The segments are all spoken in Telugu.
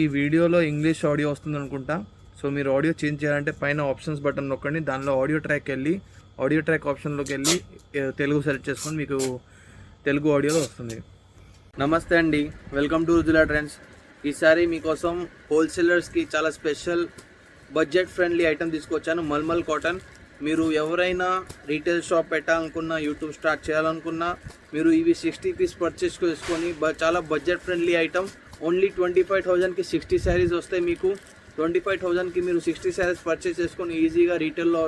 ఈ వీడియోలో ఇంగ్లీష్ ఆడియో వస్తుంది అనుకుంటా. సో మీరు ఆడియో చేంజ్ చేయాలంటే పైన ఆప్షన్స్ బటన్ నొక్కండి. దానిలో ఆడియో ట్రాక్ ఆప్షన్లోకి వెళ్ళి తెలుగు సెలెక్ట్ చేసుకొని మీకు తెలుగు ఆడియోలో వస్తుంది. నమస్తే అండి, వెల్కమ్ టు రుజులా ట్రెండ్స్. ఈసారి మీకోసం హోల్సేలర్స్కి చాలా స్పెషల్ బడ్జెట్ ఫ్రెండ్లీ ఐటమ్ తీసుకొచ్చాను. మల్మల్ కాటన్. మీరు ఎవరైనా రీటైల్ షాప్ పెట్టాలనుకున్నా, యూట్యూబ్ స్టార్ట్ చేయాలనుకున్నా, మీరు ఇవి 60 పీస్ పర్చేస్ చేసుకొని చాలా బడ్జెట్ ఫ్రెండ్లీ ఐటమ్. ఓన్లీ 25,000కి 60 శారీస్ వస్తాయి. మీకు 25,000కి మీరు 60 శారీస్ పర్చేస్ చేసుకొని ఈజీగా రీటైల్లో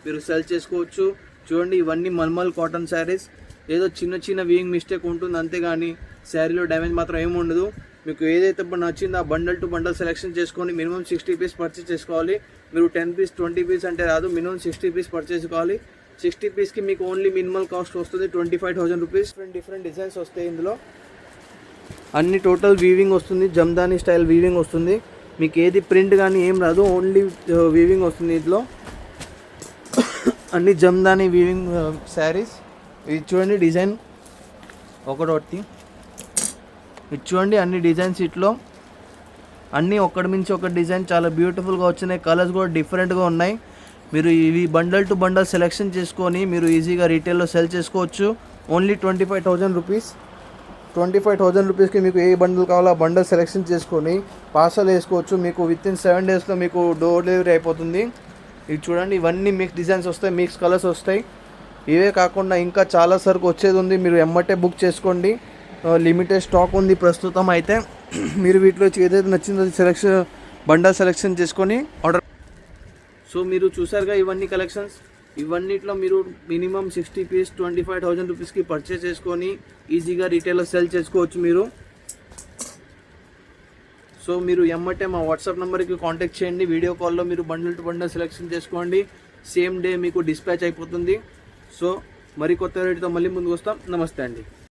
మీరు సెల్ చేసుకోవచ్చు. చూడండి, ఇవన్నీ మల్మల్ కాటన్ శారీస్. ఏదో చిన్న వీయింగ్ మిస్టేక్ ఉంటుంది అంతేగాని శారీలో డ్యామేజ్ మాత్రం ఏమి ఉండదు. మీకు ఏదైతే నచ్చిందో ఆ బండల్ టు బండల్ సెలెక్షన్ చేసుకొని మినిమం 60 పీస్ పర్చేస్ చేసుకోవాలి. మీరు 10 పీస్ 20 పీస్ అంటే రాదు, మినిమం 60 పీస్ పర్చేస్ చేసుకోవాలి. 60 పీస్కి మీకు ఓన్లీ మినిమల్ కాస్ట్ వస్తుంది 25,000 రూపీస్. డిఫరెంట్ డిజైన్స్ వస్తాయి ఇందులో. అన్ని టోటల్ వీవింగ్ వస్తుంది, జమ్దాని స్టైల్ వీవింగ్ వస్తుంది. మీకు ఏది ప్రింట్ కానీ ఏం రాదు, ఓన్లీ వీవింగ్ వస్తుంది ఇందులో. అన్ని జమ్దాని వీవింగ్ శారీస్. ఇది చూడండి డిజైన్ ఒకటి. ఇది చూడండి అన్ని డిజైన్స్ ఇట్లో అన్నీ ఒకటి మించి ఒక డిజైన్ చాలా బ్యూటిఫుల్గా వచ్చినాయి. కలర్స్ కూడా డిఫరెంట్గా ఉన్నాయి. మీరు ఇవి బండల్ టు బండల్ సెలెక్షన్ చేసుకొని మీరు ఈజీగా రీటైల్లో సెల్ చేసుకోవచ్చు. Only 25,000 rupees. 25,000 రూపీస్కి మీకు ఏ బండల్ కావాలో ఆ బండల్ సెలెక్షన్ చేసుకొని పార్సల్ వేసుకోవచ్చు. మీకు వితిన్ 7 డేస్లో మీకు డోర్ డెలివరీ అయిపోతుంది. ఇది చూడండి, ఇవన్నీ మిక్స్ డిజైన్స్ వస్తాయి, మిక్స్ కలర్స్ వస్తాయి. ఇవే కాకుండా ఇంకా చాలా సరుకు వచ్చేది ఉంది. మీరు ఎమ్మటే బుక్ చేసుకోండి. లిమిటెడ్ స్టాక్ ఉంది ప్రస్తుతం. అయితే మీరు వీటిలో ఏదైతే నచ్చిందో బండల్ సెలెక్షన్ చేసుకొని ఆర్డర్. సో మీరు చూసారుగా ఇవన్నీ కలెక్షన్స్. ఇవన్నిట్లో మీరు మినిమం 60 పీస్ 25,000 రూపీస్కి పర్చేస్ చేసుకొని ఈజీగా రీటైల్లో సెల్ చేసుకోవచ్చు మీరు. సో మీరు ఎమ్మటే మా వాట్సాప్ నెంబర్కి కాంటాక్ట్ చేయండి. వీడియో కాల్లో మీరు బండల్ టు బండల్ సెలెక్షన్ చేసుకోండి. సేమ్ డే మీకు డిస్పాచ్ అయిపోతుంది. సో మరి కొత్త రేటుతో మళ్ళీ ముందుకు వస్తాం. నమస్తే అండి.